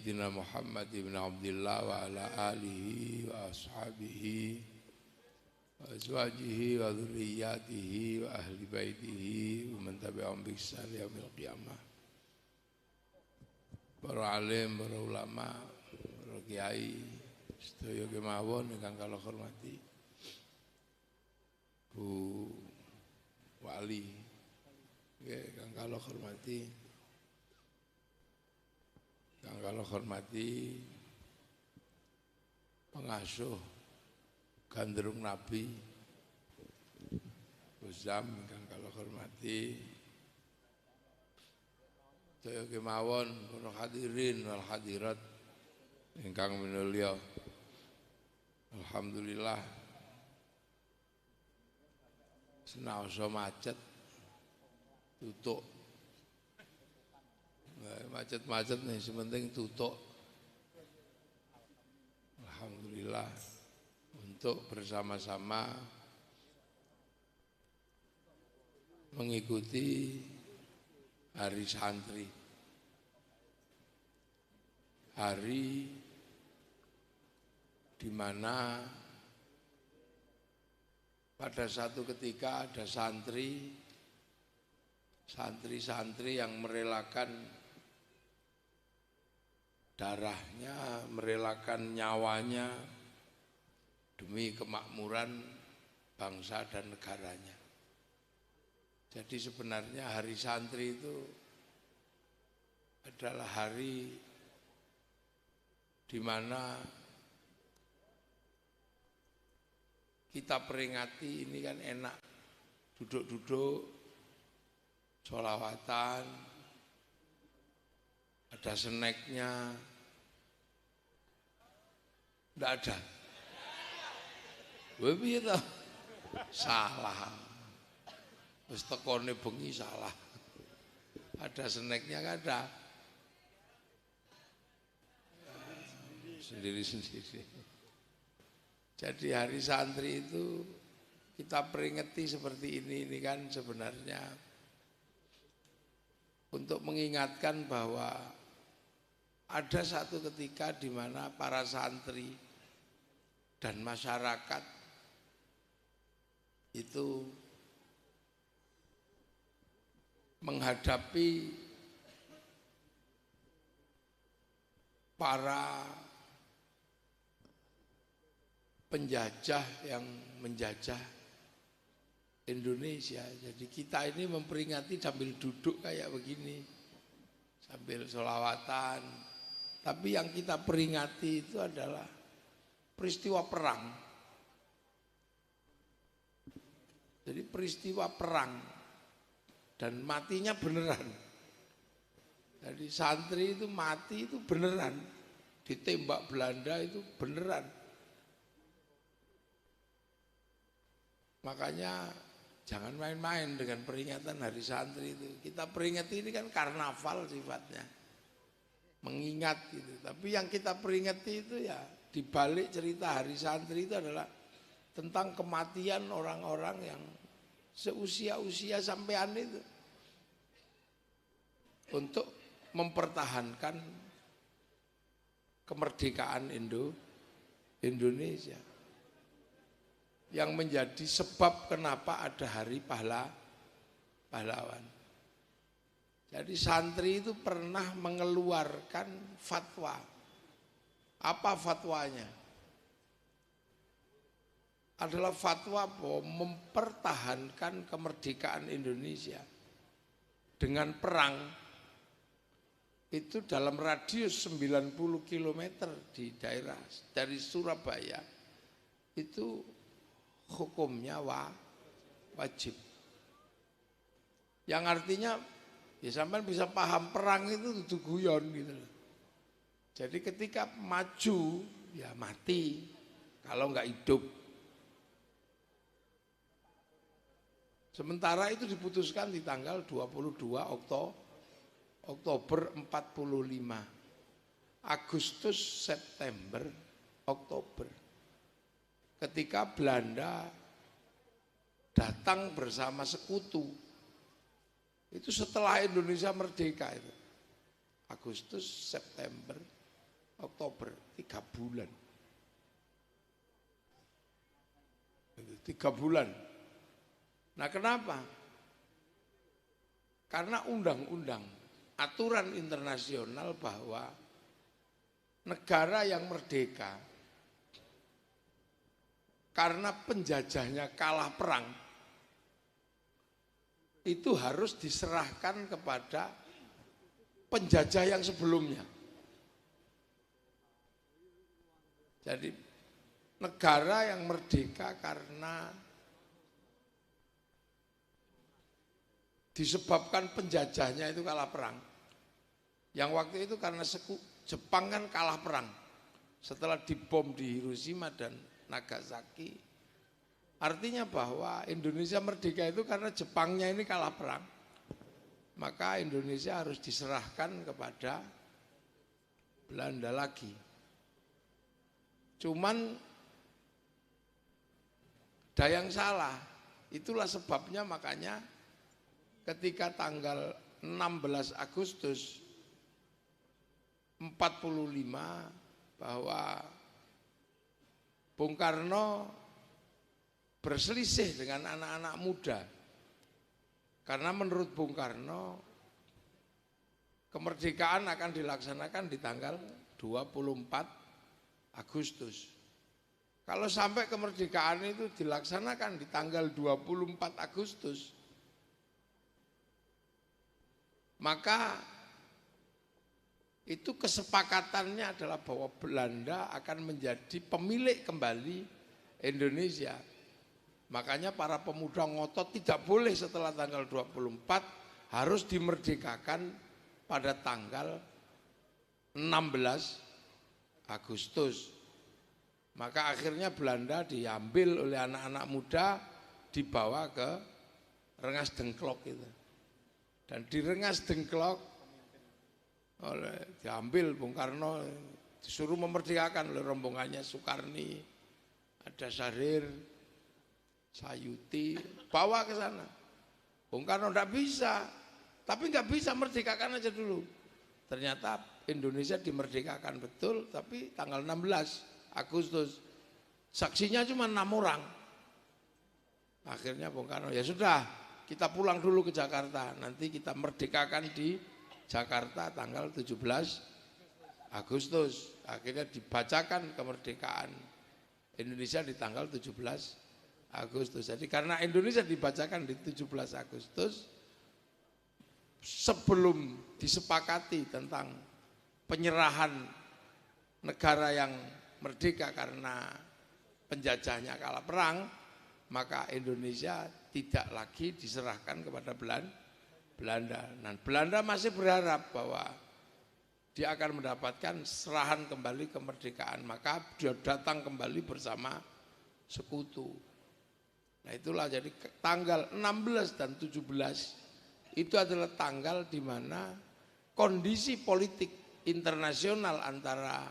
Sayyidina Muhammad ibn Abdullah wa ala alihi wa ashabihi wa azwajihi wa dhurriyyatihi wa ahli baitihi wa man tabi'ahum bi ihsan ila yaumil qiyamah. Para alim, para ulama, para kiai, sedaya kemawon ingkang kula hormati. Bu Wali, ingkang kula hormati. Yang kalau hormati pengasuh gandrung Nabi Uzam, yang kalau hormati saya kemawon para hadirin wal hadirat ingkang minulya. Alhamdulillah senaosa macet tutuk. Macet-macet nih, sementing tutup. Alhamdulillah untuk bersama-sama mengikuti hari santri. Hari di mana pada satu ketika ada santri-santri yang merelakan darahnya, merelakan nyawanya demi kemakmuran bangsa dan negaranya. Jadi sebenarnya hari santri itu adalah hari di mana kita peringati. Ini kan enak, duduk-duduk, sholawatan, ada snacknya. Tidak ada. Piye to? Salah. Wis tekone bengi salah. Ada snacknya enggak ada. Sendiri-sendiri. Jadi hari santri itu kita peringati seperti ini kan sebenarnya untuk mengingatkan bahwa ada satu ketika di mana para santri dan masyarakat itu menghadapi para penjajah yang menjajah Indonesia. Jadi kita ini memperingati sambil duduk kayak begini, sambil sholawatan. Tapi yang kita peringati itu adalah peristiwa perang. Jadi peristiwa perang dan matinya beneran. Jadi santri itu mati itu beneran, ditembak Belanda itu beneran. Makanya jangan main-main dengan peringatan hari santri itu. Kita peringati ini kan karnaval sifatnya, mengingat gitu. Tapi yang kita peringati itu ya di balik cerita hari santri itu adalah tentang kematian orang-orang yang seusia-usia sampean itu untuk mempertahankan kemerdekaan Indonesia. Yang menjadi sebab kenapa ada hari pahlawan. Jadi santri itu pernah mengeluarkan fatwa. Apa fatwanya? Adalah fatwa bahwa mempertahankan kemerdekaan Indonesia dengan perang itu dalam radius 90 km di daerah dari Surabaya itu hukumnya wajib. Yang artinya ya sampean bisa paham perang itu tuh guyon gitu. Jadi ketika maju ya mati kalau enggak hidup. Sementara itu diputuskan di tanggal 22 Oktober 45. Agustus, September, Oktober. Ketika Belanda datang bersama sekutu. Itu setelah Indonesia merdeka itu. Agustus, September, Oktober, 3 bulan. 3 bulan. Nah kenapa? Karena undang-undang, aturan internasional bahwa negara yang merdeka karena penjajahnya kalah perang itu harus diserahkan kepada penjajah yang sebelumnya. Jadi negara yang merdeka karena disebabkan penjajahnya itu kalah perang. Yang waktu itu karena Jepang kan kalah perang. Setelah dibom di Hiroshima dan Nagasaki. Artinya bahwa Indonesia merdeka itu karena Jepangnya ini kalah perang. Maka Indonesia harus diserahkan kepada Belanda lagi. Cuman ada yang salah. Itulah sebabnya makanya ketika tanggal 16 Agustus 45 bahwa Bung Karno berselisih dengan anak-anak muda. Karena menurut Bung Karno kemerdekaan akan dilaksanakan di tanggal 24 Agustus. Kalau sampai kemerdekaan itu dilaksanakan di tanggal 24 Agustus, maka itu kesepakatannya adalah bahwa Belanda akan menjadi pemilik kembali Indonesia. Makanya para pemuda ngotot tidak boleh setelah tanggal 24 harus dimerdekakan pada tanggal 16 Agustus. Maka akhirnya Belanda diambil oleh anak-anak muda dibawa ke Rengas Dengklok itu. Dan di Rengas Dengklok diambil Bung Karno disuruh memerdekakan oleh rombongannya Soekarni, ada Syahrir, Sayuti, bawa ke sana. Bung Karno enggak bisa, tapi enggak bisa merdekakan aja dulu. Ternyata Indonesia dimerdekakan betul, tapi tanggal 16 Agustus. Saksinya cuma 6 orang. Akhirnya Bung Karno, ya sudah, kita pulang dulu ke Jakarta. Nanti kita merdekakan di Jakarta tanggal 17 Agustus. Akhirnya dibacakan kemerdekaan Indonesia di tanggal 17 Agustus. Jadi karena Indonesia dibacakan di 17 Agustus, sebelum disepakati tentang penyerahan negara yang merdeka karena penjajahnya kalah perang, maka Indonesia tidak lagi diserahkan kepada Belanda. Dan Belanda masih berharap bahwa dia akan mendapatkan serahan kembali kemerdekaan, maka dia datang kembali bersama sekutu. Nah itulah jadi tanggal 16 dan 17 itu adalah tanggal di mana kondisi politik internasional antara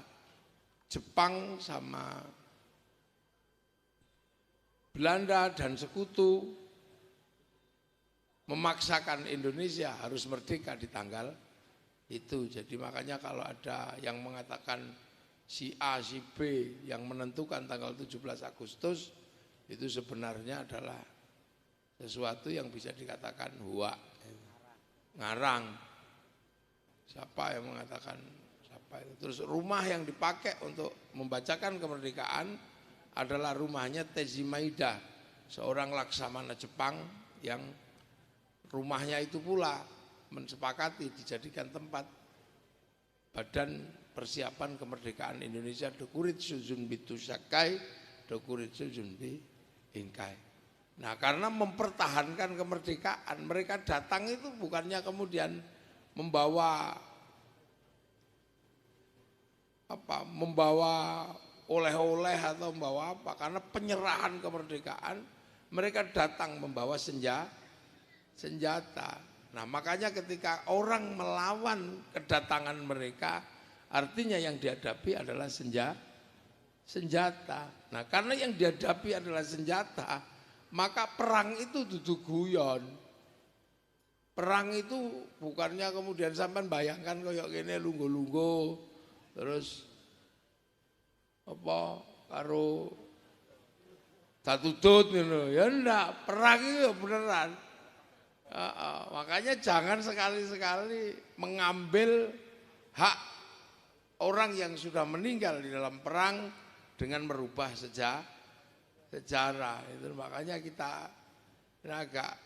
Jepang sama Belanda dan sekutu memaksakan Indonesia harus merdeka di tanggal itu. Jadi makanya kalau ada yang mengatakan si A, si B yang menentukan tanggal 17 Agustus, itu sebenarnya adalah sesuatu yang bisa dikatakan huak, ngarang. Siapa yang mengatakan siapa itu? Terus rumah yang dipakai untuk membacakan kemerdekaan adalah rumahnya Teji Maeda, seorang laksamana Jepang yang rumahnya itu pula mensepakati dijadikan tempat Badan Persiapan Kemerdekaan Indonesia Dokuritsu Junbitu Sakai, Dokuritsu Junbi Inkai. Nah karena mempertahankan kemerdekaan, mereka datang itu bukannya kemudian membawa oleh-oleh atau membawa apa, karena penyerahan kemerdekaan mereka datang membawa senjata. Nah makanya ketika orang melawan kedatangan mereka, artinya yang dihadapi adalah senjata. Nah karena yang dihadapi adalah senjata, maka perang itu duduk guyon. Perang itu bukannya kemudian sampean bayangkan kayak gini lungguh-lungguh, terus apa karo Datudut gitu. Ya enggak, perang itu beneran. Makanya jangan sekali-sekali mengambil hak orang yang sudah meninggal di dalam perang dengan merubah sejarah. Itu makanya kita agak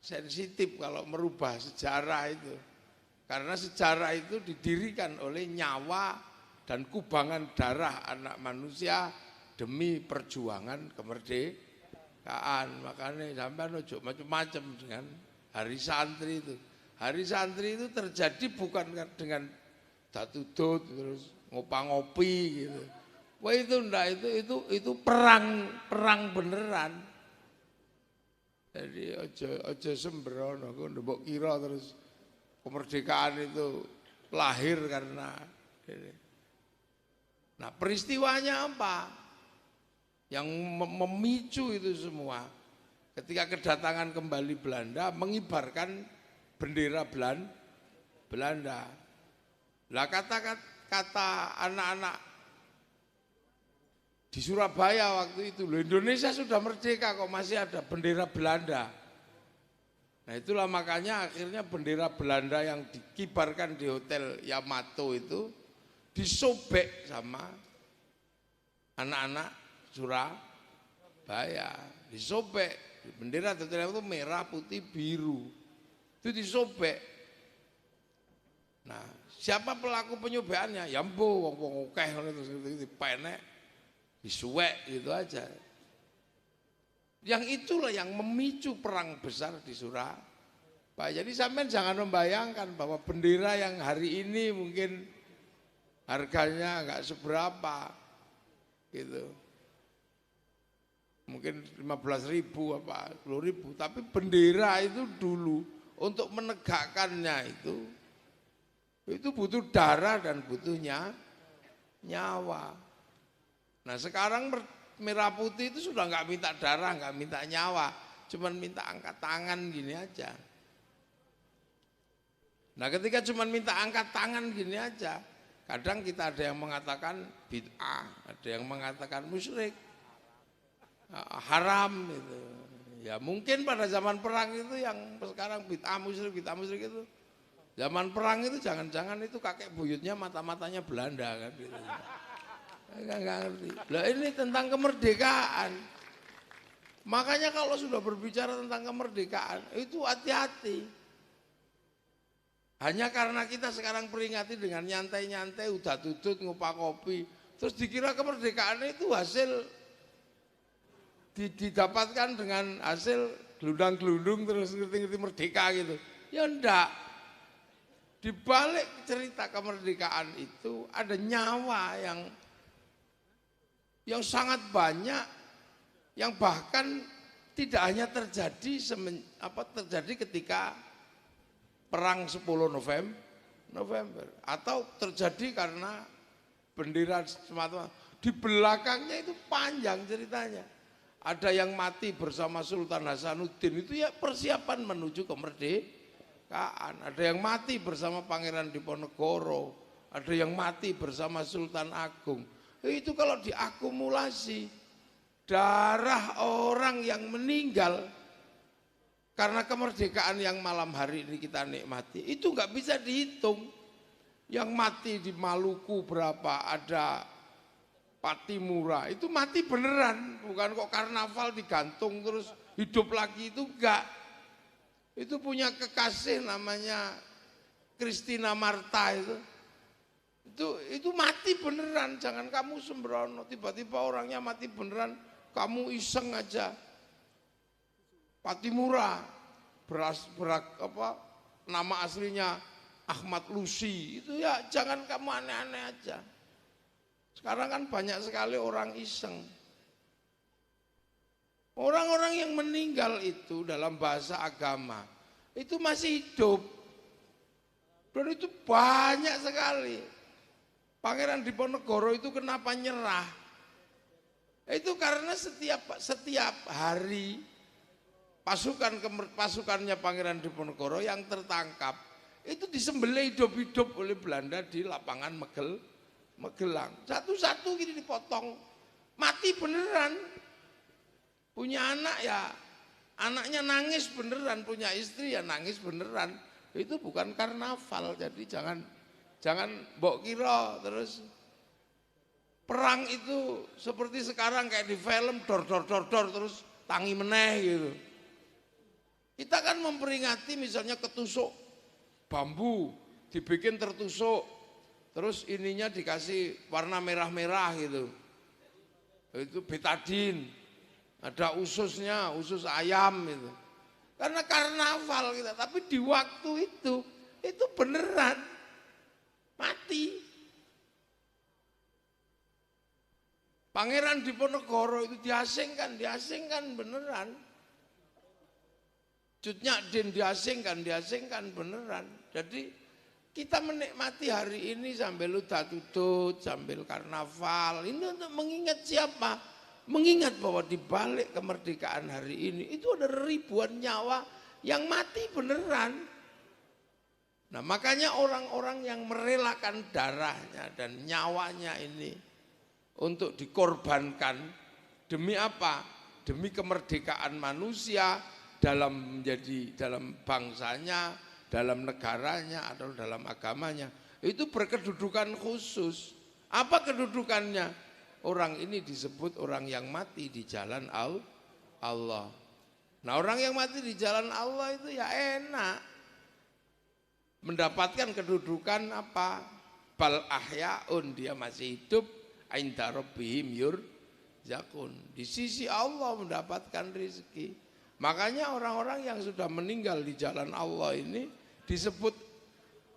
sensitif kalau merubah sejarah itu. Karena sejarah itu didirikan oleh nyawa dan kubangan darah anak manusia demi perjuangan kemerdekaan. Makanya sampai ojo macam-macam dengan hari santri itu. Hari santri itu terjadi bukan dengan datudut terus ngopi gitu. Wah itu enggak, itu perang beneran. Jadi ojo sembrono, kok mbok kira terus kemerdekaan itu lahir karena ini. Nah peristiwanya apa? Yang memicu itu semua ketika kedatangan kembali Belanda mengibarkan bendera Belanda. Lah kata anak-anak di Surabaya waktu itu, loh Indonesia sudah merdeka kok masih ada bendera Belanda. Nah itulah makanya akhirnya bendera Belanda yang dikibarkan di Hotel Yamato itu disobek sama anak-anak Surabaya. Disobek, bendera Hotel Yamato merah, putih, biru. Itu disobek. Nah siapa pelaku penyobekannya? Ya mbo, wong akeh ngono terus dipenek, disuwek gitu aja. Yang itulah yang memicu perang besar di Surabaya. Jadi sampean jangan membayangkan bahwa bendera yang hari ini mungkin harganya enggak seberapa gitu. Mungkin 15.000 apa 10.000, tapi bendera itu dulu untuk menegakkannya itu butuh darah dan butuhnya nyawa. Nah sekarang merah putih itu sudah nggak minta darah, nggak minta nyawa, cuman minta angkat tangan gini aja. Nah ketika cuman minta angkat tangan gini aja, kadang kita ada yang mengatakan bid'ah, ada yang mengatakan musyrik, haram itu. Ya mungkin pada zaman perang itu yang sekarang bid'ah musyrik itu. Zaman perang itu jangan-jangan itu kakek buyutnya mata-matanya Belanda kan gitu. Enggak ngerti. Lah ini tentang kemerdekaan. Makanya kalau sudah berbicara tentang kemerdekaan itu hati-hati. Hanya karena kita sekarang peringati dengan nyantai-nyantai, udah tutut, ngupak kopi, terus dikira kemerdekaan itu hasil didapatkan dengan hasil gelundang-gelundung terus ngerti-ngerti merdeka gitu. Ya enggak. Di balik cerita kemerdekaan itu ada nyawa yang sangat banyak, yang bahkan tidak hanya terjadi ketika perang 10 November atau terjadi karena bendera semata. Di belakangnya itu panjang ceritanya. Ada yang mati bersama Sultan Hasanuddin itu ya persiapan menuju kemerdekaan. Ada yang mati bersama Pangeran Diponegoro, ada yang mati bersama Sultan Agung. Itu kalau diakumulasi darah orang yang meninggal karena kemerdekaan yang malam hari ini kita nikmati itu nggak bisa dihitung. Yang mati di Maluku berapa, ada Patimura itu mati beneran, bukan kok karnaval digantung terus hidup lagi, itu enggak. Itu punya kekasih namanya Christina Marta itu mati beneran, jangan kamu sembrono, tiba-tiba orangnya mati beneran, kamu iseng aja. Patimura nama aslinya Ahmad Lusi, itu ya jangan kamu aneh-aneh aja. Sekarang kan banyak sekali orang iseng. Orang-orang yang meninggal itu dalam bahasa agama itu masih hidup. Dan itu banyak sekali. Pangeran Diponegoro itu kenapa nyerah? Itu karena setiap hari pasukannya Pangeran Diponegoro yang tertangkap itu disembelih hidup-hidup oleh Belanda di lapangan Magelang. Satu-satu gini dipotong. Mati beneran. Punya anak ya, anaknya nangis beneran, punya istri ya nangis beneran. Itu bukan karnaval, jadi jangan mbok kira terus perang itu seperti sekarang kayak di film dor terus tangi meneh gitu. Kita kan memperingati misalnya ketusuk bambu dibikin tertusuk, terus ininya dikasih warna merah-merah gitu. Itu betadin, ada ususnya, usus ayam itu. Karena karnaval kita, tapi di waktu itu beneran mati. Pangeran Diponegoro itu diasingkan beneran. Cut Nyak diasingkan beneran. Jadi kita menikmati hari ini sambil udah-tutut, sambil karnaval. Ini untuk mengingat siapa? Mengingat bahwa di balik kemerdekaan hari ini itu ada ribuan nyawa yang mati beneran. Nah makanya orang-orang yang merelakan darahnya dan nyawanya ini untuk dikorbankan demi apa? Demi kemerdekaan manusia dalam bangsanya, dalam negaranya atau dalam agamanya. Itu berkedudukan khusus. Apa kedudukannya? Orang ini disebut orang yang mati di jalan Allah. Nah orang yang mati di jalan Allah itu ya enak. Mendapatkan kedudukan apa? Bal ahyaun, dia masih hidup. Inda rabbihim yurzaqun. Di sisi Allah mendapatkan rezeki. Makanya orang-orang yang sudah meninggal di jalan Allah ini disebut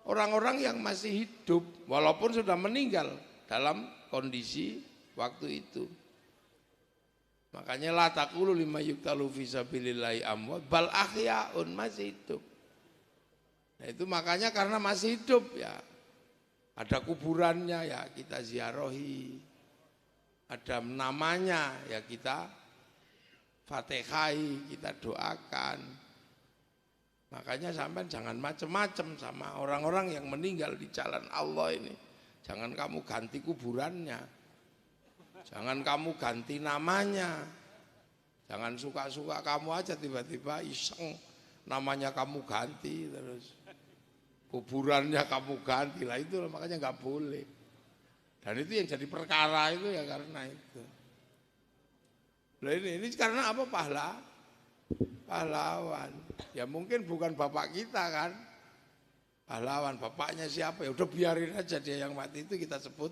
orang-orang yang masih hidup. Walaupun sudah meninggal dalam kondisi waktu itu. Makanya la taqulu lima yuqtalu fi sabilillahi amwat bal ahyaun, masih hidup. Nah itu makanya karena masih hidup ya ada kuburannya ya kita ziarahi. Ada namanya ya kita fatihai, kita doakan. Makanya sampai jangan macam-macam sama orang-orang yang meninggal di jalan Allah ini. Jangan kamu ganti kuburannya. Jangan kamu ganti namanya. Jangan suka-suka kamu aja tiba-tiba iseng namanya kamu ganti terus. Kuburannya kamu ganti lah, itu makanya nggak boleh. Dan itu yang jadi perkara itu ya karena itu. Nah ini karena apa? Pahlawan. Ya mungkin bukan bapak kita kan. Pahlawan, bapaknya siapa? Ya udah biarin aja dia yang mati itu kita sebut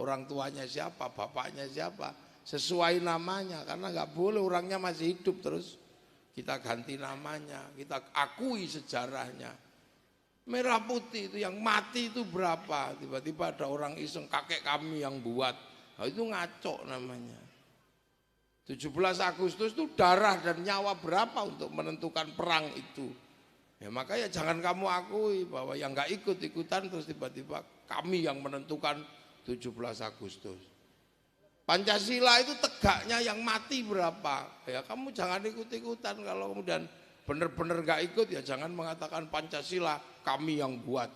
orang tuanya siapa, bapaknya siapa, sesuai namanya. Karena nggak boleh orangnya masih hidup terus kita ganti namanya, kita akui sejarahnya. Merah putih itu yang mati itu berapa? Tiba-tiba ada orang iseng kakek kami yang buat. Nah, itu ngaco namanya. 17 Agustus itu darah dan nyawa berapa untuk menentukan perang itu. Ya makanya jangan kamu akui bahwa yang nggak ikut-ikutan terus tiba-tiba kami yang menentukan 17 Agustus. Pancasila itu tegaknya yang mati berapa? Ya kamu jangan ikut-ikutan. Kalau kemudian benar-benar gak ikut ya jangan mengatakan Pancasila kami yang buat.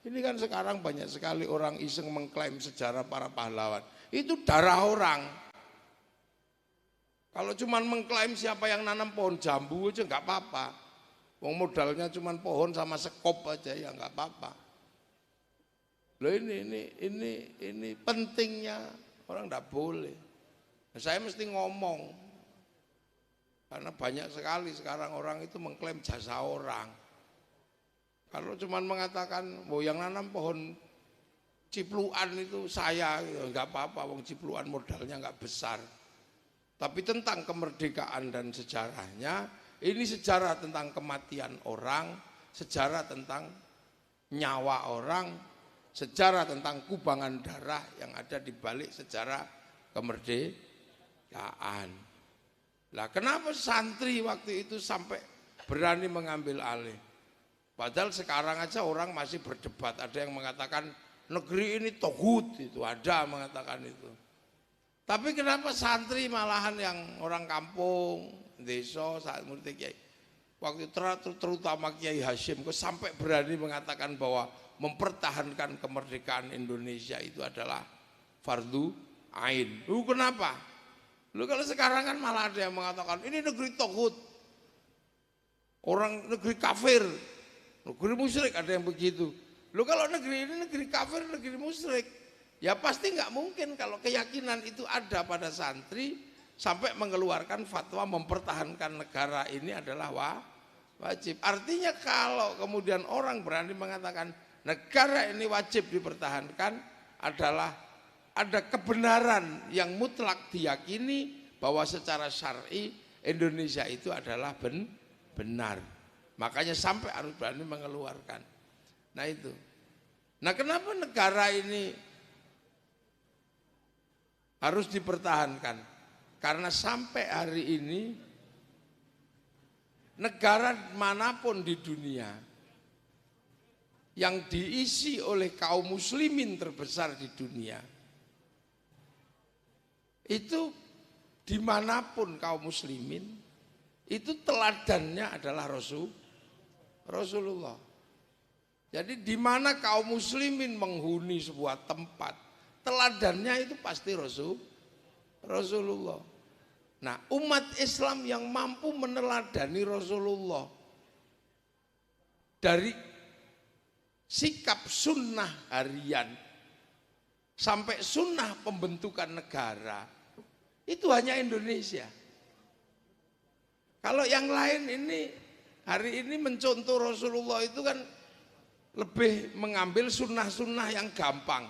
Ini kan sekarang banyak sekali orang iseng mengklaim sejarah para pahlawan. Itu darah orang. Kalau cuma mengklaim siapa yang nanam pohon jambu aja nggak apa-apa. Wong modalnya cuma pohon sama sekop aja ya nggak apa-apa. Loh ini pentingnya orang enggak boleh. Nah, saya mesti ngomong. Karena banyak sekali sekarang orang itu mengklaim jasa orang. Kalau cuma mengatakan, "Oh yang nanam pohon cipluan itu saya," ya enggak apa-apa, wong cipluan modalnya enggak besar. Tapi tentang kemerdekaan dan sejarahnya, ini sejarah tentang kematian orang, sejarah tentang nyawa orang, sejarah tentang kubangan darah yang ada di balik sejarah kemerdekaan. Lah kenapa santri waktu itu sampai berani mengambil alih? Padahal sekarang aja orang masih berdebat, ada yang mengatakan negeri ini togut, itu ada mengatakan itu. Tapi kenapa santri malahan yang orang kampung, desa, saat murid Kiai, waktu terutama Kiai Hasyim, kok sampai berani mengatakan bahwa mempertahankan kemerdekaan Indonesia itu adalah fardu ain. Kenapa? Kalau sekarang kan malah ada yang mengatakan ini negeri toghut, orang negeri kafir, negeri musyrik, ada yang begitu. Kalau negeri ini negeri kafir, negeri musyrik, ya pasti nggak mungkin kalau keyakinan itu ada pada santri sampai mengeluarkan fatwa mempertahankan negara ini adalah wajib. Artinya kalau kemudian orang berani mengatakan negara ini wajib dipertahankan, adalah ada kebenaran yang mutlak diyakini bahwa secara syar'i Indonesia itu adalah benar. Makanya sampai harus berani mengeluarkan. Nah itu. Nah kenapa negara ini harus dipertahankan? Karena sampai hari ini negara manapun di dunia yang diisi oleh kaum muslimin terbesar di dunia, itu dimanapun kaum muslimin, itu teladannya adalah Rasulullah. Jadi di mana kaum muslimin menghuni sebuah tempat, teladannya itu pasti Rasulullah. Nah, umat Islam yang mampu meneladani Rasulullah dari sikap sunnah harian sampai sunnah pembentukan negara, itu hanya Indonesia. Kalau yang lain ini hari ini mencontoh Rasulullah itu kan lebih mengambil sunnah-sunnah yang gampang.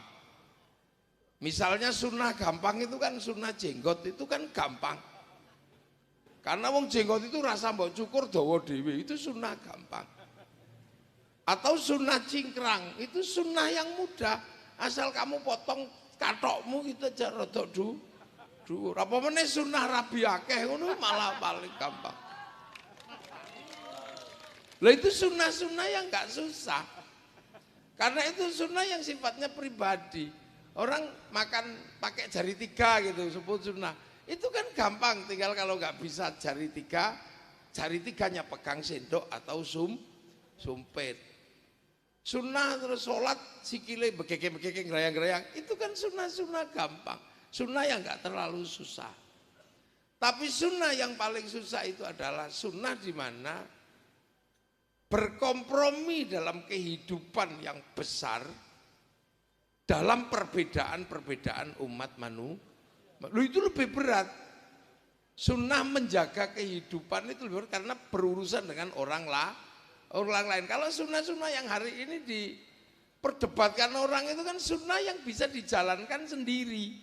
Misalnya sunnah gampang itu kan sunnah jenggot, itu kan gampang. Karena wong jenggot itu rasa mbok cukur dawa dhewe, itu sunnah gampang. Atau sunnah cingkrang, itu sunnah yang mudah. Asal kamu potong katokmu itu aja rodok dhuwur. Apa meneh sunnah rabi akeh ngono malah paling gampang. Lah itu sunnah-sunnah yang enggak susah. Karena itu sunnah yang sifatnya pribadi. Orang makan pakai jari tiga gitu, sebut sunnah. Itu kan gampang, tinggal kalau nggak bisa jari tiganya pegang sendok atau sumpit. Sunnah terus sholat sikile begeke gerayang-gerayang, itu kan sunnah-sunnah gampang. Sunnah yang nggak terlalu susah. Tapi sunnah yang paling susah itu adalah sunnah di mana berkompromi dalam kehidupan yang besar dalam perbedaan-perbedaan umat manusia. Itu lebih berat. Sunnah menjaga kehidupan itu lebih berat karena berurusan dengan orang lain. Kalau sunnah-sunnah yang hari ini diperdebatkan orang itu kan sunnah yang bisa dijalankan sendiri.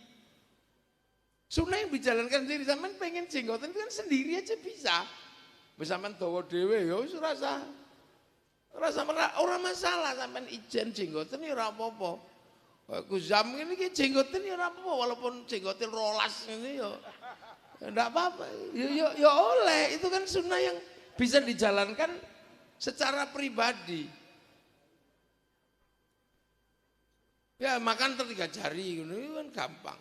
Sunnah yang dijalankan sendiri, sampean pengen jenggotan itu kan sendiri aja bisa. Sampean dawa dhewe ya wis orang masalah, sampean ijen jenggoten ya ora apa-apa. Guzam ini jenggoten ya ora apa-apa, walaupun jenggoten rolas ini ya enggak apa-apa. Ya oleh, itu kan sunnah yang bisa dijalankan secara pribadi. Ya makan 3 jari itu kan gampang.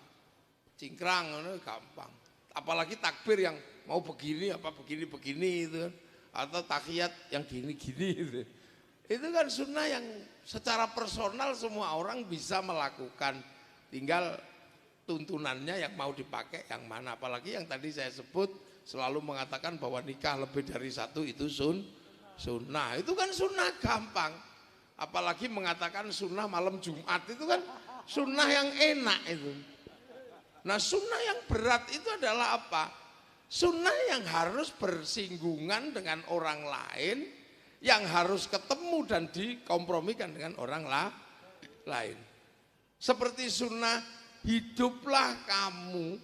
Cingkrang itu gampang. Apalagi takbir yang mau begini apa begini itu kan. Atau tahiyat yang gini-gini itu. Itu kan sunnah yang secara personal semua orang bisa melakukan, tinggal tuntunannya yang mau dipakai yang mana. Apalagi yang tadi saya sebut selalu mengatakan bahwa nikah lebih dari satu itu sunnah. Itu kan sunnah gampang. Apalagi mengatakan sunnah malam Jumat, itu kan sunnah yang enak itu. Nah sunnah yang berat itu adalah apa? Sunnah yang harus bersinggungan dengan orang lain, yang harus ketemu dan dikompromikan dengan orang lain. Seperti sunnah hiduplah kamu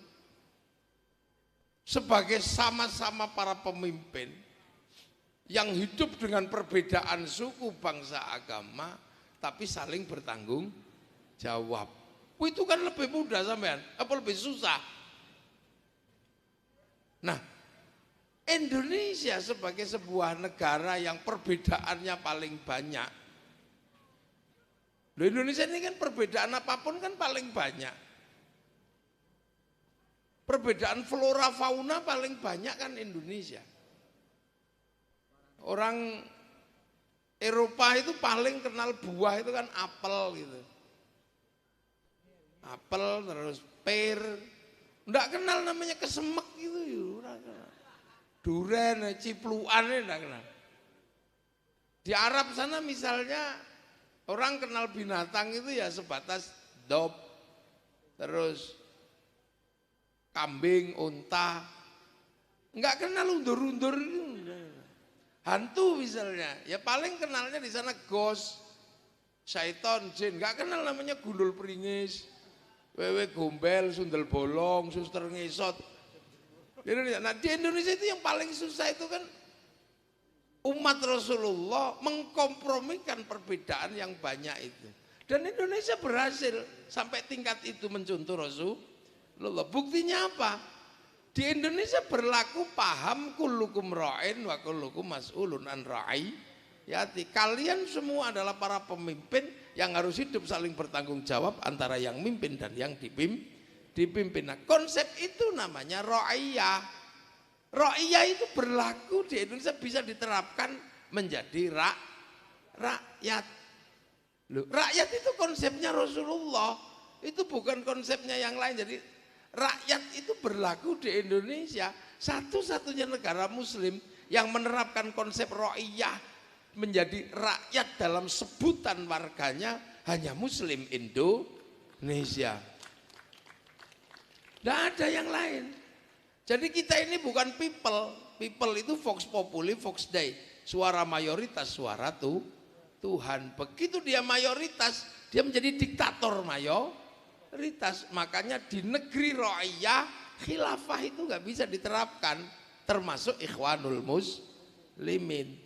sebagai sama-sama para pemimpin yang hidup dengan perbedaan suku, bangsa, agama, tapi saling bertanggung jawab. Itu kan lebih mudah sampean, apa lebih susah? Nah, Indonesia sebagai sebuah negara yang perbedaannya paling banyak. Loh, Indonesia ini kan perbedaan apapun kan paling banyak. Perbedaan flora fauna paling banyak kan Indonesia. Orang Eropa itu paling kenal buah itu kan apel gitu. apel terus pir. Ndak kenal namanya kesemek itu ya. Duren, cipluan ndak kenal. Di Arab sana misalnya orang kenal binatang itu ya sebatas dop, terus kambing, unta. Enggak kenal undur-undur. Hantu misalnya, ya paling kenalnya di sana ghost, syaiton, jin. Enggak kenal namanya gundul pringis, wewe gombel, sundel bolong, suster ngesot. Nah di Indonesia itu yang paling susah itu kan umat Rasulullah mengkompromikan perbedaan yang banyak itu. Dan Indonesia berhasil sampai tingkat itu mencontoh Rasulullah. Buktinya apa? Di Indonesia berlaku paham kullukum ra'in wa kullukum mas'ulun an ra'iyati. Kalian semua adalah para pemimpin yang harus hidup saling bertanggung jawab antara yang mimpin dan yang dipimpin. Nah, konsep itu namanya ra'iyah. Ra'iyah itu berlaku di Indonesia bisa diterapkan menjadi rakyat. Loh, rakyat itu konsepnya Rasulullah. Itu bukan konsepnya yang lain. Jadi rakyat itu berlaku di Indonesia, satu-satunya negara muslim yang menerapkan konsep ra'iyah menjadi rakyat dalam sebutan warganya hanya muslim Indonesia. Tidak ada yang lain. Jadi kita ini bukan people itu vox populi, vox dei, suara mayoritas, suara Tuhan. Begitu dia mayoritas, dia menjadi diktator mayoritas. Makanya di negeri ra'iyah khilafah itu nggak bisa diterapkan, termasuk ikhwanul muslimin.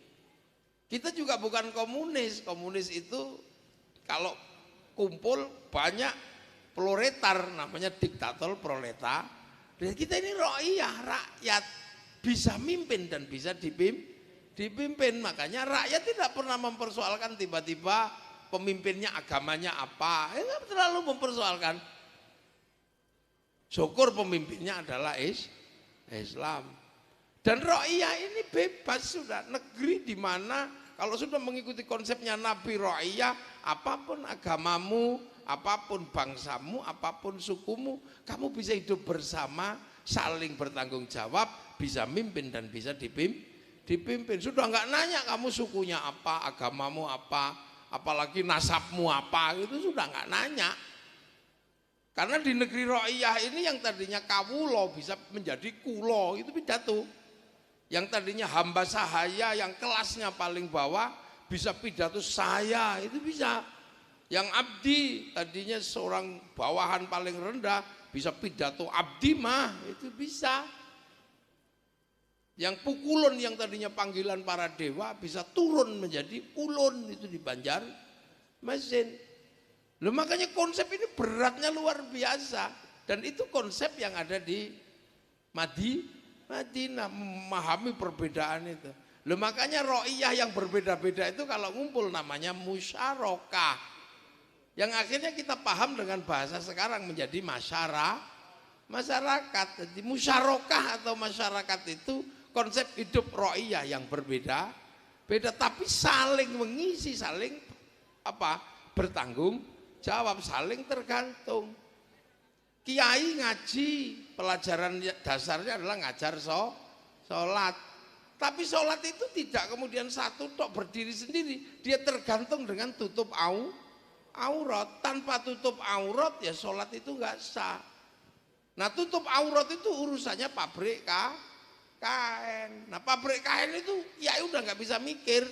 Kita juga bukan komunis. Komunis itu kalau kumpul banyak proletar, namanya diktator proletar. Dan kita ini ra'iyah, rakyat bisa mimpin dan bisa dipimpin. Makanya rakyat tidak pernah mempersoalkan tiba-tiba pemimpinnya agamanya apa, nggak terlalu mempersoalkan. Syukur pemimpinnya adalah Islam. Dan ra'iyah ini bebas sudah, negeri di mana kalau sudah mengikuti konsepnya Nabi ra'iyah, apapun agamamu, apapun bangsamu, apapun sukumu, kamu bisa hidup bersama, saling bertanggung jawab, bisa mimpin dan bisa dipimpin. Sudah nggak nanya kamu sukunya apa, agamamu apa, apalagi nasabmu apa, itu sudah nggak nanya. Karena di negeri ra'iyah ini yang tadinya kawulo bisa menjadi kulo, itu pidato. Yang tadinya hamba sahaya yang kelasnya paling bawah bisa pidato saya, itu bisa. Yang abdi tadinya seorang bawahan paling rendah bisa pidato abdi mah, itu bisa. Yang pukulun yang tadinya panggilan para dewa bisa turun menjadi ulun, itu di Banjarmasin. Loh, makanya konsep ini beratnya luar biasa, dan itu konsep yang ada di Madinah, memahami perbedaan itu. Loh, makanya ra'iyah yang berbeda-beda itu kalau ngumpul namanya musyarakah, yang akhirnya kita paham dengan bahasa sekarang menjadi masyarakat. Jadi musyarakah atau masyarakat itu konsep hidup ra'iyah yang berbeda, tapi saling mengisi, saling bertanggung jawab, saling tergantung. Kiai ngaji, pelajaran dasarnya adalah ngajar sholat. Tapi sholat itu tidak kemudian satu tok berdiri sendiri, dia tergantung dengan tutup aurat. Tanpa tutup aurat ya sholat itu nggak sah. Nah, tutup aurat itu urusannya pabrik kain. Nah, pabrik kain itu ya udah nggak bisa mikir.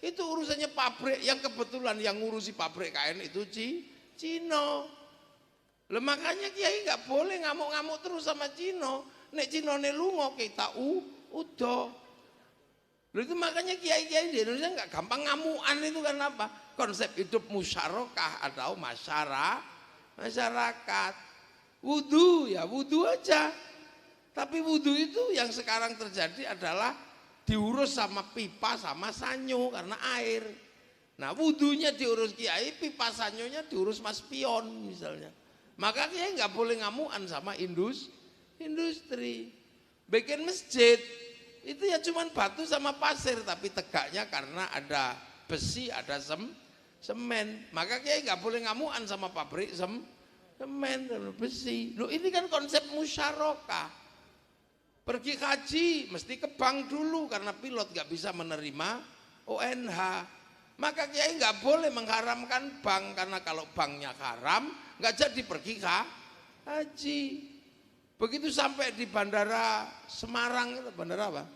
Itu urusannya pabrik, yang kebetulan yang ngurusi pabrik kain itu Cino. Lah makanya kiai nggak boleh ngamuk-ngamuk terus sama Cino. Nek Cinone lunga kita udah. Lalu itu makanya kiai-kiai di Indonesia nggak gampang ngamuan, itu kan apa? Konsep hidup musyarakah atau masyarakat. Wudu ya wudu aja. Tapi wudu itu yang sekarang terjadi adalah diurus sama pipa sama sanyo karena air. Nah, wudunya diurus kiai, pipa sanyonya diurus mas pion misalnya. Maka kiai nggak boleh ngamuan sama industri. Bikin masjid itu ya cuman batu sama pasir, tapi tegaknya karena ada besi, ada semen. Maka kiai nggak boleh ngamuan sama pabrik semen, besi. Loh ini kan konsep musyarakah. Pergi haji mesti ke bank dulu karena pilot nggak bisa menerima ONH. Maka kiai nggak boleh mengharamkan bank karena kalau banknya haram nggak jadi pergi haji. Begitu sampai di bandara Semarang itu bandara apa?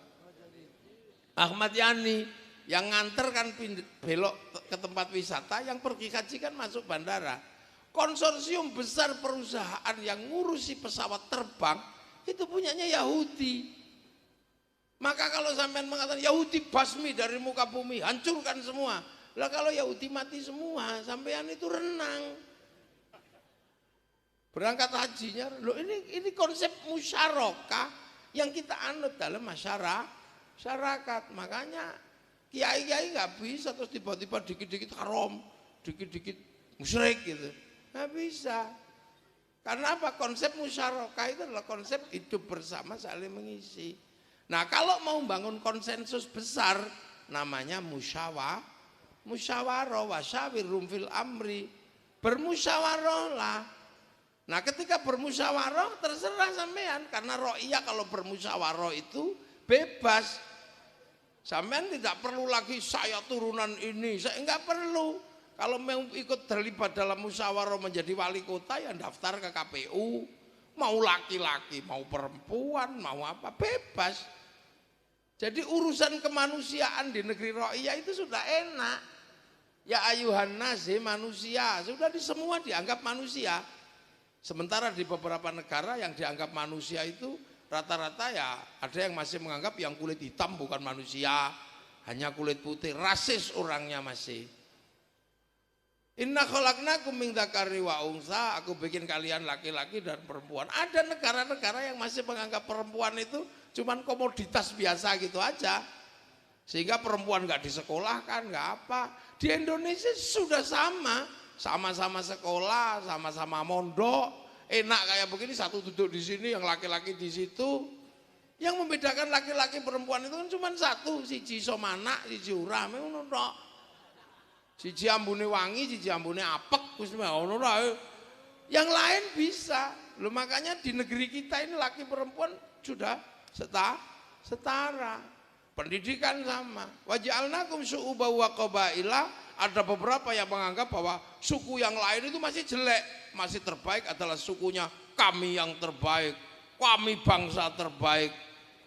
Ahmad Yani yang nganter kan belok ke tempat wisata, yang pergi haji kan masuk bandara. Konsorsium besar perusahaan yang ngurusi pesawat terbang itu punyanya Yahudi. Maka kalau sampean mengatakan Yahudi basmi dari muka bumi, hancurkan semua. Lah kalau Yahudi mati semua, sampean itu renang. Berangkat hajinya, loh ini konsep musyarakah yang kita anut dalam masyarakat. Makanya kiai-kiai nggak bisa terus tiba-tiba dikit-dikit haram, dikit-dikit musyrik gitu. Nggak bisa. Karena apa? Konsep musyarakah itu adalah konsep hidup bersama saling mengisi. Nah kalau mau bangun konsensus besar namanya musyawarah wasyawirhum fil amri. Bermusyawarahlah. Nah ketika bermusyawarah terserah sampean, karena ro'iyah kalau bermusyawarah itu bebas. Sampean tidak perlu lagi saya turunan ini, saya enggak perlu. Kalau mau ikut terlibat dalam musyawarah menjadi wali kota ya daftar ke KPU. Mau laki-laki, mau perempuan, mau apa, bebas. Jadi urusan kemanusiaan di negeri ro'iyah itu sudah enak. Ya ayuhan nas, manusia, sudah di semua dianggap manusia. Sementara di beberapa negara yang dianggap manusia itu rata-rata ya ada yang masih menganggap yang kulit hitam bukan manusia, hanya kulit putih, rasis orangnya masih. Inna khalaqnakum min dzakari wa unsa, aku bikin kalian laki-laki dan perempuan. Ada negara-negara yang masih menganggap perempuan itu cuman komoditas biasa gitu aja. Sehingga perempuan nggak disekolahkan, nggak apa. Di Indonesia sudah sama-sama sekolah, sama-sama mondok. Enak kayak begini, satu duduk di sini, yang laki-laki di situ. Yang membedakan laki-laki perempuan itu kan cuma satu, siji somana, siji ora, ngono tok. Siji ambune wangi, siji ambune apek, wis ngono tok. Yang lain bisa. Loh makanya di negeri kita ini laki perempuan sudah setara. Pendidikan sama. Waja'alnakum syu'uban wa qabaila. Ada beberapa yang menganggap bahwa suku yang lain itu masih jelek, masih terbaik adalah sukunya kami yang terbaik, kami bangsa terbaik.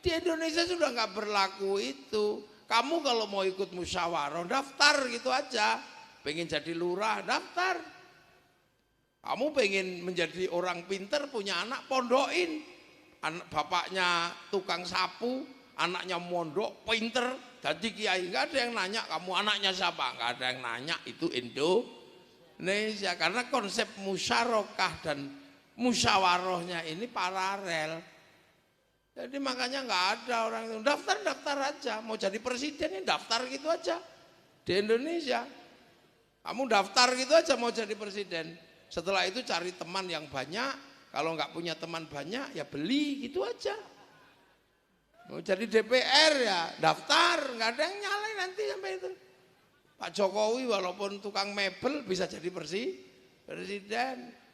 Di Indonesia sudah nggak berlaku itu. Kamu kalau mau ikut musyawarah daftar gitu aja. Pengen jadi lurah daftar. Kamu pengen menjadi orang pinter punya anak pondokin. Anak bapaknya tukang sapu, anaknya mondok pinter jadi kiai. Nggak ada yang nanya kamu anaknya siapa, nggak ada yang nanya. Itu Indonesia karena konsep musyarakah dan musyawarahnya ini paralel. Jadi makanya nggak ada orang itu daftar aja, mau jadi presiden ya daftar gitu aja. Di Indonesia kamu daftar gitu aja mau jadi presiden. Setelah itu cari teman yang banyak, kalau nggak punya teman banyak ya beli gitu aja. Mau jadi DPR ya daftar, nggak ada yang nyalain nanti sampai itu. Pak Jokowi walaupun tukang mebel bisa jadi presiden.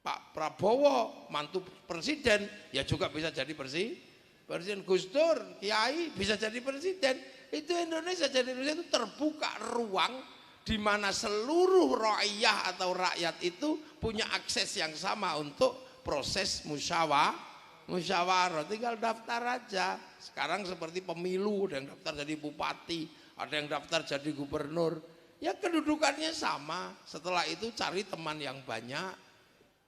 Pak Prabowo mantu presiden ya juga bisa jadi presiden. Gus Dur kiai bisa jadi presiden. Itu Indonesia jadi Indonesia itu terbuka ruang di mana seluruh rakyat atau rakyat itu punya akses yang sama untuk proses musyawarah. Tinggal daftar aja. Sekarang seperti pemilu, ada yang daftar jadi bupati, ada yang daftar jadi gubernur. Ya kedudukannya sama. Setelah itu cari teman yang banyak.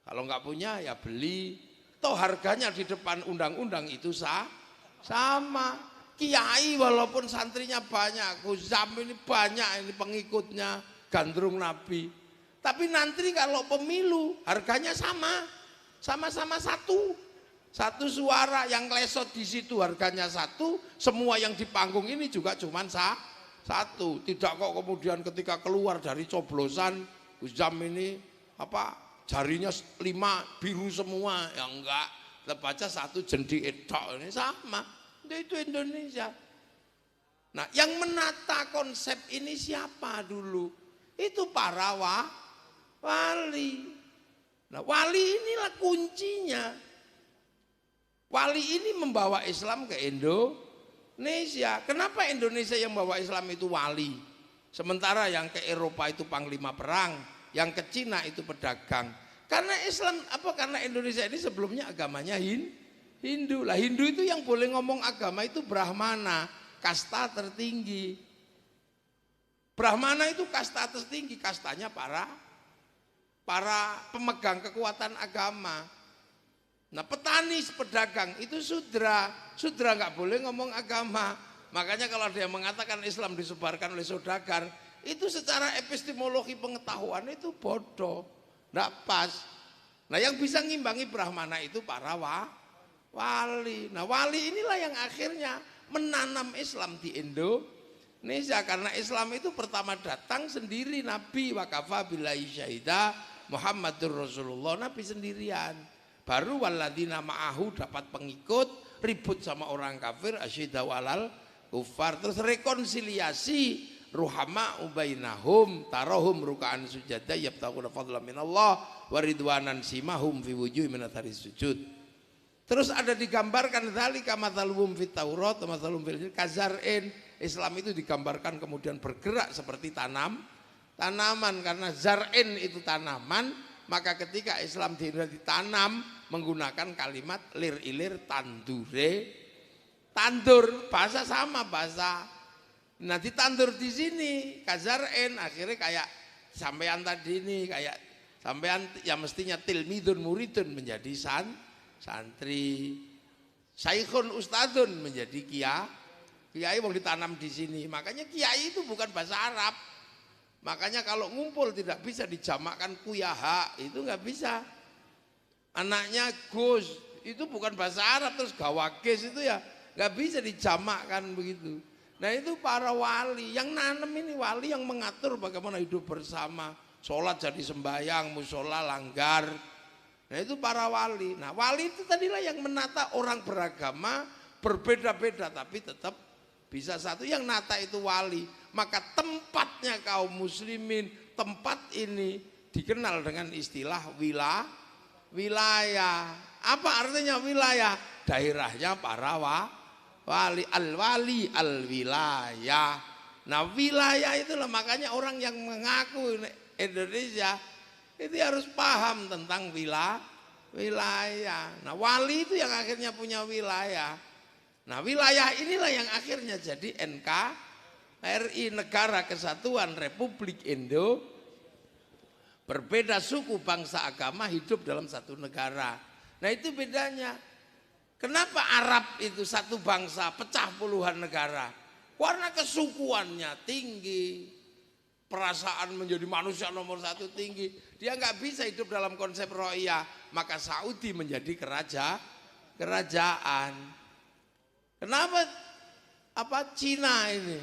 Kalau nggak punya ya beli. Toh harganya di depan undang-undang itu sama. Kiai walaupun santrinya banyak, Gus Zam ini banyak ini pengikutnya gandrung Nabi. Tapi nanti kalau pemilu harganya sama-sama satu suara. Yang lesot di situ harganya satu, semua yang di panggung ini juga cuma satu. Tidak kok kemudian ketika keluar dari coblosan Gus Zam ini jarinya 5 biru semua, ya enggak, terbaca satu jendi etok, ini sama. Itu Indonesia. Nah yang menata konsep ini siapa dulu? Itu para wali. Nah, wali inilah kuncinya. Wali ini membawa Islam ke Indonesia. Kenapa Indonesia yang membawa Islam itu wali? Sementara yang ke Eropa itu panglima perang, yang ke Cina itu pedagang. Karena Islam karena Indonesia ini sebelumnya agamanya Hindu. Lah Hindu itu yang boleh ngomong agama itu Brahmana, kasta tertinggi. Brahmana itu kasta tertinggi, kastanya para pemegang kekuatan agama. Nah, petani, pedagang itu sudra nggak boleh ngomong agama. Makanya kalau ada yang mengatakan Islam disebarkan oleh saudagar, itu secara epistemologi pengetahuan itu bodoh, nggak pas. Nah, yang bisa ngimbangi Brahmana itu para wali. Nah, wali inilah yang akhirnya menanam Islam di Indonesia, karena Islam itu pertama datang sendiri Nabi, wakafa billahi syahida Muhammadur Rasulullah, Nabi sendirian. Baru waladina ma'ahu dapat pengikut, ribut sama orang kafir, asyidau alal kufar, terus rekonsiliasi, ruhama ubainahum, tarohum rukaan sujada, yabtaquna fadlan minallah, waridwanan simahum fi wujuhi minathari sujud. Terus ada digambarkan dzalika mathaluhum fit Taurat wa mathaluhum fil kazar'in. Islam itu digambarkan kemudian bergerak seperti tanaman, karena zar'in itu tanaman, maka ketika Islam ditanam menggunakan kalimat lir ilir tandur, bahasa sama bahasa. Nah, ditandur di sini kazar'in, akhirnya kayak sampean tadi ini, kayak sampean yang mestinya tilmidun muridun menjadi santri, saikhun ustadun menjadi kiai mau ditanam di sini. Makanya kiai itu bukan bahasa Arab. Makanya kalau ngumpul tidak bisa dijamakkan kuyaha, itu nggak bisa. Anaknya Gus itu bukan bahasa Arab, terus gawakes itu ya nggak bisa dijamakkan begitu. Nah, itu para wali yang nanam ini, wali yang mengatur bagaimana hidup bersama, sholat jadi sembahyang, musola langgar. Nah, itu para wali. Nah, wali itu tadilah yang menata orang beragama berbeda-beda tapi tetap bisa satu. Yang nata itu wali. Maka tempatnya kaum muslimin, tempat ini dikenal dengan istilah wilayah. Apa artinya wilayah? Daerahnya para wali, al-wali al-wilayah. Nah, wilayah itulah makanya orang yang mengaku Indonesia itu harus paham tentang wilayah. Nah, wali itu yang akhirnya punya wilayah. Nah, wilayah inilah yang akhirnya jadi NKRI, Negara Kesatuan Republik Indo. Berbeda suku, bangsa, agama hidup dalam satu negara. Nah, itu bedanya. Kenapa Arab itu satu bangsa pecah puluhan negara? Karena kesukuannya tinggi, perasaan menjadi manusia nomor satu tinggi. Dia nggak bisa hidup dalam konsep ro'iyah. Maka Saudi menjadi kerajaan. Kenapa Cina ini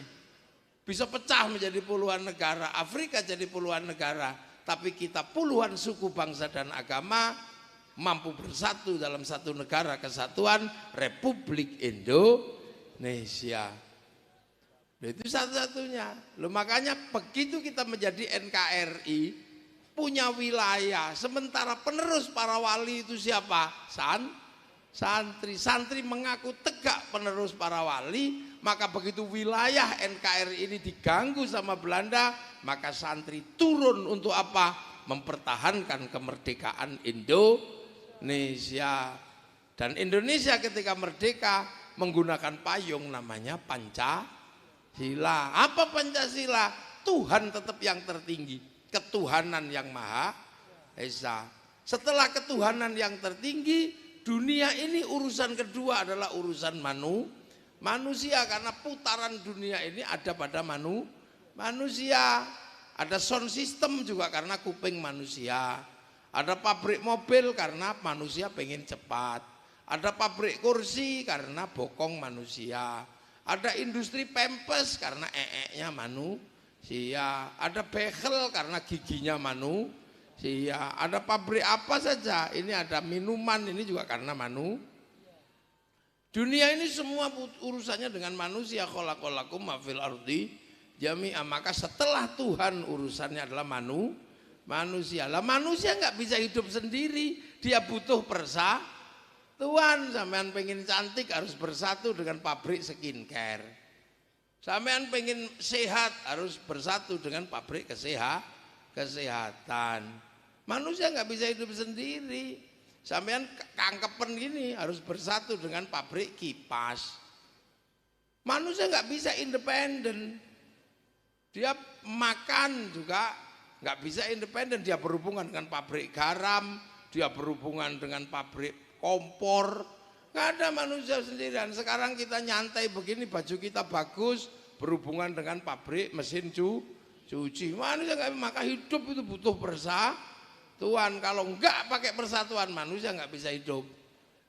bisa pecah menjadi puluhan negara, Afrika jadi puluhan negara, tapi kita puluhan suku, bangsa dan agama mampu bersatu dalam satu negara kesatuan Republik Indonesia. Itu satu-satunya. Loh, makanya begitu kita menjadi NKRI, punya wilayah, sementara penerus para wali itu siapa? Santri mengaku tegak penerus para wali. Maka begitu wilayah NKRI ini diganggu sama Belanda, maka santri turun untuk apa? Mempertahankan kemerdekaan Indonesia. Dan Indonesia ketika merdeka menggunakan payung namanya Pancasila. Apa Pancasila? Tuhan tetap yang tertinggi, ketuhanan yang Maha Esa. Setelah ketuhanan yang tertinggi, dunia ini urusan kedua adalah urusan manusia, karena putaran dunia ini ada pada manusia. Ada sound system juga karena kuping manusia. Ada pabrik mobil karena manusia pengen cepat. Ada pabrik kursi karena bokong manusia. Ada industri pempes karena nya manusia. Ada bekel karena giginya manusia. Ada pabrik apa saja, ini ada minuman, ini juga karena Dunia ini semua urusannya dengan manusia. Khalaqalakum ma fil ardi jami'a. Maka setelah Tuhan urusannya adalah manusia. Lah manusia nggak bisa hidup sendiri, dia butuh persatuan. Sampean pengen cantik harus bersatu dengan pabrik skincare. Sampean pengen sehat harus bersatu dengan pabrik kesehatan. Manusia nggak bisa hidup sendiri. Sampean kangkepen gini harus bersatu dengan pabrik kipas. Manusia nggak bisa independen. Dia makan juga nggak bisa independen. Dia berhubungan dengan pabrik garam, dia berhubungan dengan pabrik kompor. Nggak ada manusia sendirian. Sekarang kita nyantai begini, baju kita bagus, berhubungan dengan pabrik mesin cuci. Manusia nggak, maka hidup itu butuh persatuan. Kalau nggak pakai persatuan, manusia nggak bisa hidup.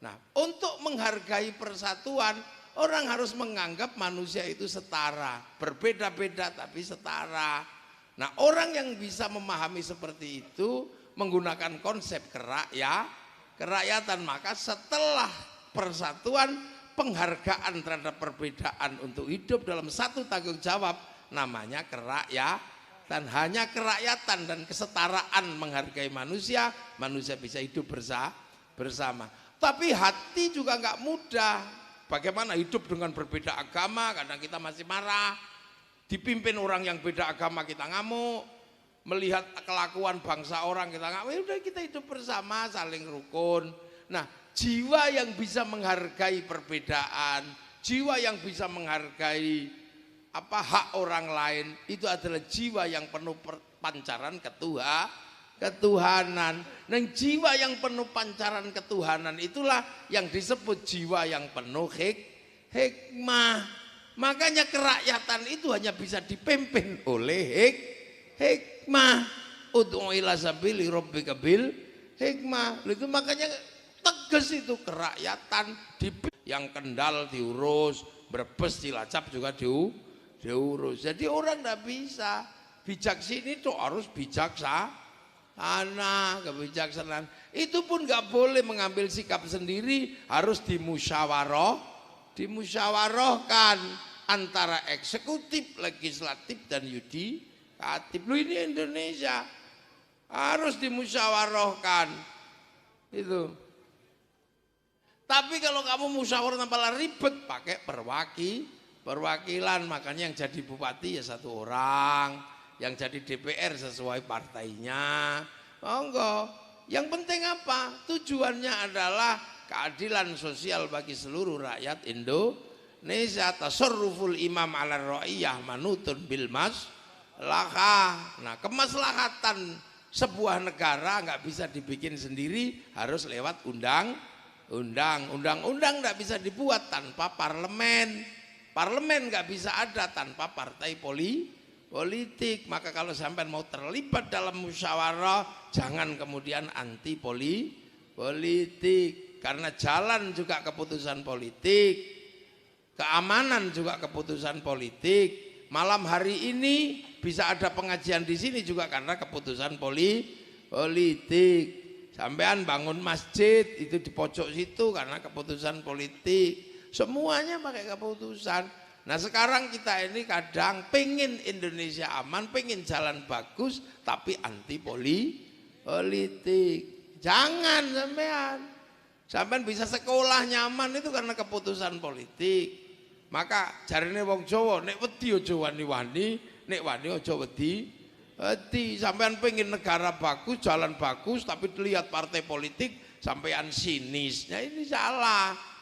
Nah, untuk menghargai persatuan, orang harus menganggap manusia itu setara, berbeda-beda tapi setara. Nah, orang yang bisa memahami seperti itu menggunakan konsep kerakyatan, maka setelah persatuan, penghargaan terhadap perbedaan untuk hidup dalam satu tanggung jawab namanya kerakyatan. Hanya kerakyatan dan kesetaraan menghargai manusia, manusia bisa hidup bersama. Tapi hati juga nggak mudah. Bagaimana hidup dengan berbeda agama, kadang kita masih marah. Dipimpin orang yang beda agama kita ngamuk. Melihat kelakuan bangsa orang kita ngamuk. Ya udah, kita hidup bersama, saling rukun. Nah, jiwa yang bisa menghargai perbedaan, jiwa yang bisa menghargai hak orang lain, itu adalah jiwa yang penuh pancaran ketuhanan. Nah, jiwa yang penuh pancaran ketuhanan itulah yang disebut jiwa yang penuh hikmah. Makanya kerakyatan itu hanya bisa dipimpin oleh hikmah. Ud'u ila sabili rabbika bil hikmah. Itu makanya tegas itu kerakyatan. Yang Kendal diurus, Brebes Cilacap juga diurus. Jadi orang tidak bisa bijak sini tuh harus bijaksana, kebijaksanaan. Itu pun nggak boleh mengambil sikap sendiri, harus dimusyawarahkan antara eksekutif, legislatif dan yudikatif. Lu ini Indonesia harus dimusyawarahkan itu. Tapi kalau kamu musyawarah malah ribet, pakai perwakilan. Makanya yang jadi bupati ya satu orang, yang jadi DPR sesuai partainya. Monggo. Yang penting apa? Tujuannya adalah keadilan sosial bagi seluruh rakyat Indonesia. Tasarruful imam ala ra'iyah manutun bil maslahah. Nah, kemaslahatan sebuah negara nggak bisa dibikin sendiri, harus lewat undang-undang nggak bisa dibuat tanpa parlemen. Parlemen nggak bisa ada tanpa partai politik. Maka kalau sampai mau terlibat dalam musyawarah, jangan kemudian anti politik. Karena jalan juga keputusan politik, keamanan juga keputusan politik. Malam hari ini bisa ada pengajian di sini juga karena keputusan politik. Sampean bangun masjid itu di pojok situ karena keputusan politik. Semuanya pakai keputusan. Nah, sekarang kita ini kadang pengen Indonesia aman, pengen jalan bagus, tapi anti politik. Jangan sampean. Sampean bisa sekolah nyaman itu karena keputusan politik. Maka jarine wong Jawa, nek wedi aja wani-wani, nek wani aja wedi. Sampean pengen negara bagus, jalan bagus, tapi lihat partai politik sampean sinis. Nah, ini salah.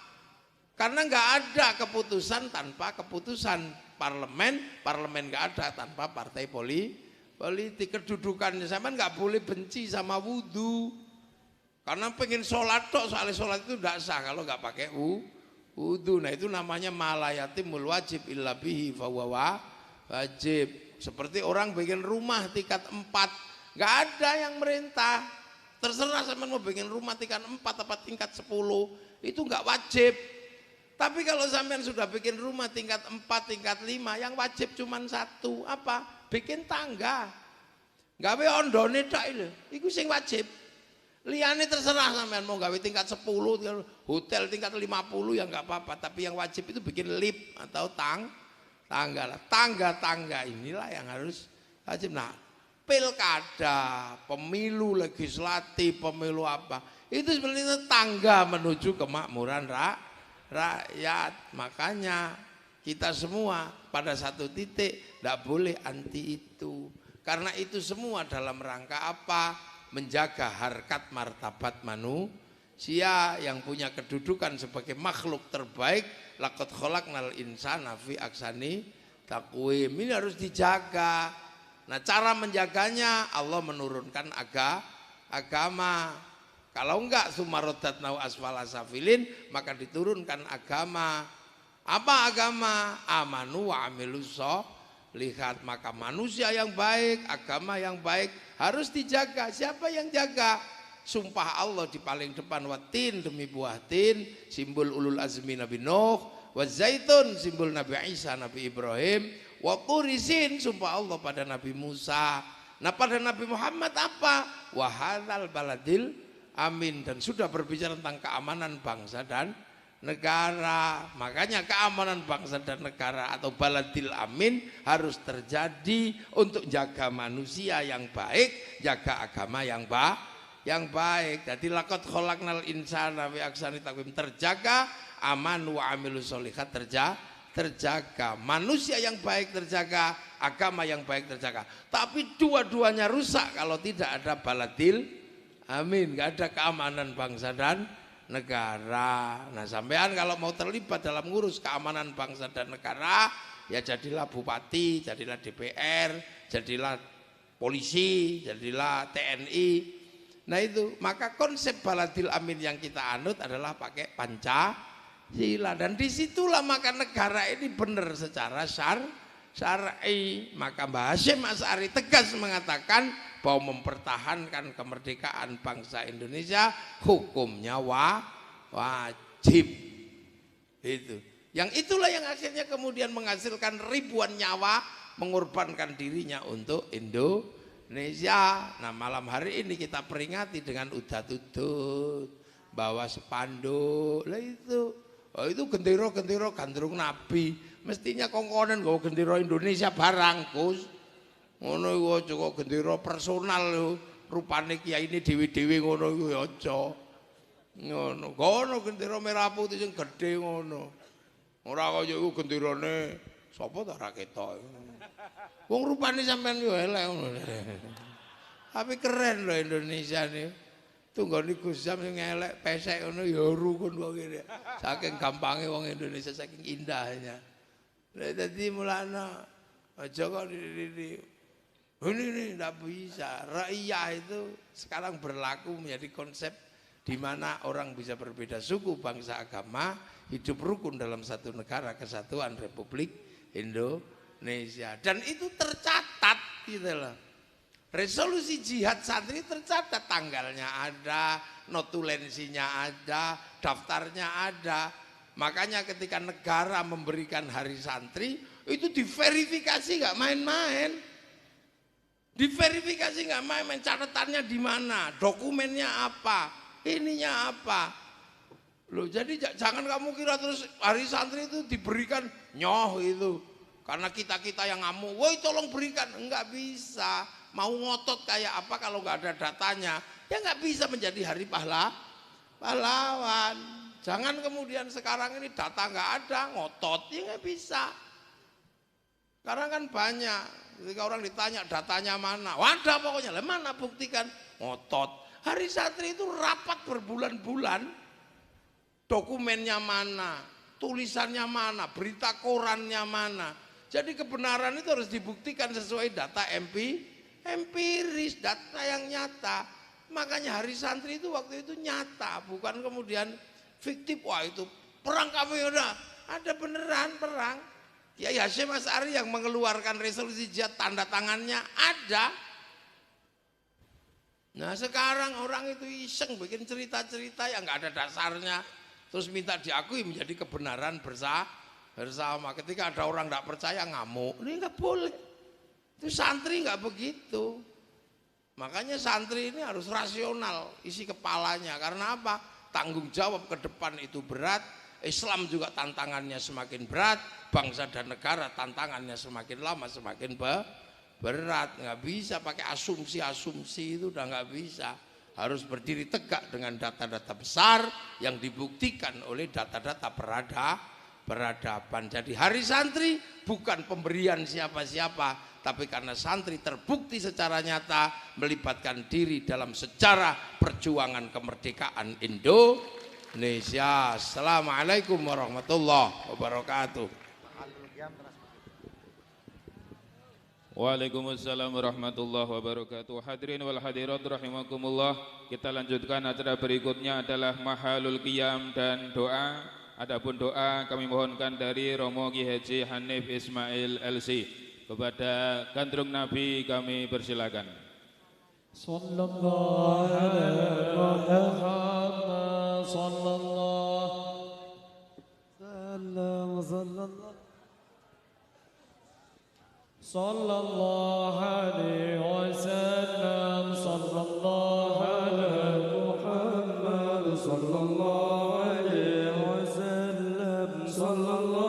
Karena nggak ada keputusan tanpa keputusan parlemen, parlemen nggak ada tanpa partai politik. Kedudukannya sampean nggak boleh benci sama wudhu. Karena pengen sholat tok, soalnya sholat itu tidak sah kalau nggak pakai wudhu. Nah, itu namanya malayatimul wajib illa bihi fahuwa wajib. Seperti orang bikin rumah tingkat 4, nggak ada yang merintah. Terserah sampean mau bikin rumah tingkat 4 apa tingkat 10, itu nggak wajib. Tapi kalau sampean sudah bikin rumah tingkat 4, tingkat 5, yang wajib cuma satu, apa? Bikin tangga. Gawe ondone tok lho, iku sing wajib. Liyane terserah sampean mau gawe tingkat 10, hotel tingkat 50 ya nggak apa-apa, tapi yang wajib itu bikin lift atau tangga lah. Tangga-tangga inilah yang harus wajib. Nah, pilkada, pemilu legislatif, pemilu apa, itu sebenarnya tangga menuju kemakmuran rakyat. Makanya kita semua pada satu titik tidak boleh anti itu. Karena itu semua dalam rangka apa? Menjaga harkat martabat manusia yang punya kedudukan sebagai makhluk terbaik. Laqad khalaqnal insana fi ahsani taqwim. Ini harus dijaga. Nah, cara menjaganya Allah menurunkan agama. Kalau enggak sumarodatnau asfala safilin, maka diturunkan agama. Apa agama? Amanu wa amilus sholihat. Maka manusia yang baik, agama yang baik harus dijaga. Siapa yang jaga? Sumpah Allah di paling depan, watin demi buah tin, simbol ulul azmi Nabi Nuh, wa zaitun simbol Nabi Isa, Nabi Ibrahim, wa turisin sumpah Allah pada Nabi Musa. Nah, pada Nabi Muhammad apa? Wa hadzal baladil amin, dan sudah berbicara tentang keamanan bangsa dan negara. Makanya keamanan bangsa dan negara atau baladil amin harus terjadi untuk jaga manusia yang baik, jaga agama yang baik. Jadi laqad khalaqnal insana fi ahsani taqwim, terjaga, aman wa amilus sholihat terjaga, manusia yang baik terjaga, agama yang baik terjaga. Tapi dua-duanya rusak kalau tidak ada baladil amin, nggak ada keamanan bangsa dan negara. Nah, sampean kalau mau terlibat dalam ngurus keamanan bangsa dan negara, ya jadilah bupati, jadilah DPR, jadilah polisi, jadilah TNI. Nah itu, maka konsep baladil amin yang kita anut adalah pakai Pancasila, dan disitulah maka negara ini benar secara syar'i. Maka Mbah Hasyim Asy'ari tegas mengatakan bahwa mempertahankan kemerdekaan bangsa Indonesia hukumnya wajib. Itu. Yang itulah yang akhirnya kemudian menghasilkan ribuan nyawa mengorbankan dirinya untuk Indonesia. Nah, malam hari ini kita peringati dengan udat-udut, bawa spanduk. Lah itu, oh itu gendera-gendera gandrung Nabi. Mestinya kongkonen nggawa gendera Indonesia barang, Gus. Ngono iku aja kok gendera personal lho. Rupane kiai ini dewi-dewi ngono iku ya aja. Ngono, gono gendera merah putih sing gedhe ngono. Ora kaya iku genderane sapa ta ra ketok. Wong rupane sampean yo elek ngono. Tapi keren lho Indonesia nih. Tunggone Gus Zam sing elek pesek ngono ya rukun kok ngene. Saking gampange wong Indonesia, saking indahnya. Lah dadi mulana aja kok ini tidak bisa. Ra'iyah itu sekarang berlaku menjadi konsep di mana orang bisa berbeda suku, bangsa, agama, hidup rukun dalam satu negara kesatuan Republik Indonesia. Dan itu tercatat gitu loh. Resolusi jihad santri tercatat, tanggalnya ada, notulensinya ada, daftarnya ada. Makanya ketika negara memberikan hari santri itu diverifikasi nggak main-main. Diverifikasi nggak main-main, catatannya di mana, dokumennya apa, ininya apa. Loh, jadi jangan kamu kira terus hari santri itu diberikan nyoh itu karena kita yang ngamuk, woi tolong berikan, enggak bisa. Mau ngotot kayak apa kalau nggak ada datanya, ya nggak bisa menjadi hari pahlawan. Jangan kemudian sekarang ini data nggak ada, ngotot, ya nggak bisa. Sekarang kan banyak, ketika orang ditanya datanya mana, wadah pokoknya, lah mana buktikan, ngotot. Hari santri itu rapat berbulan-bulan, dokumennya mana, tulisannya mana, berita korannya mana. Jadi kebenaran itu harus dibuktikan sesuai data empiris, data yang nyata. Makanya hari santri itu waktu itu nyata, bukan kemudian fiktif. Wah itu perang kami udah ada beneran perang. Kiai Hasyim Asy'ari yang mengeluarkan resolusi jihad, tanda tangannya ada. Nah sekarang orang itu iseng bikin cerita-cerita yang nggak ada dasarnya, terus minta diakui menjadi kebenaran bersama. Ketika ada orang nggak percaya ngamuk, ini nggak boleh. Itu santri nggak begitu. Makanya santri ini harus rasional isi kepalanya. Karena apa? Tanggung jawab ke depan itu berat. Islam juga tantangannya semakin berat. Bangsa dan negara tantangannya semakin lama semakin berat, nggak bisa pakai asumsi-asumsi, itu udah nggak bisa. Harus berdiri tegak dengan data-data besar yang dibuktikan oleh data-data peradaban. Jadi Hari Santri bukan pemberian siapa-siapa, tapi karena santri terbukti secara nyata melibatkan diri dalam sejarah perjuangan kemerdekaan Indonesia. Assalamualaikum warahmatullahi wabarakatuh. Waalaikumsalam warahmatullahi wabarakatuh. Hadirin wal hadirat rahimakumullah. Kita lanjutkan acara berikutnya adalah mahalul qiyam dan doa. Adapun doa kami mohonkan dari Romo Ki Haji Hanif Ismail LC. Kepada gandrung Nabi kami persilakan. Sallallahu alaihi Muhammad sallallahu sallallahu alaihi wasallam sallallahu alaihi Muhammad sallallahu alaihi wasallam sallallahu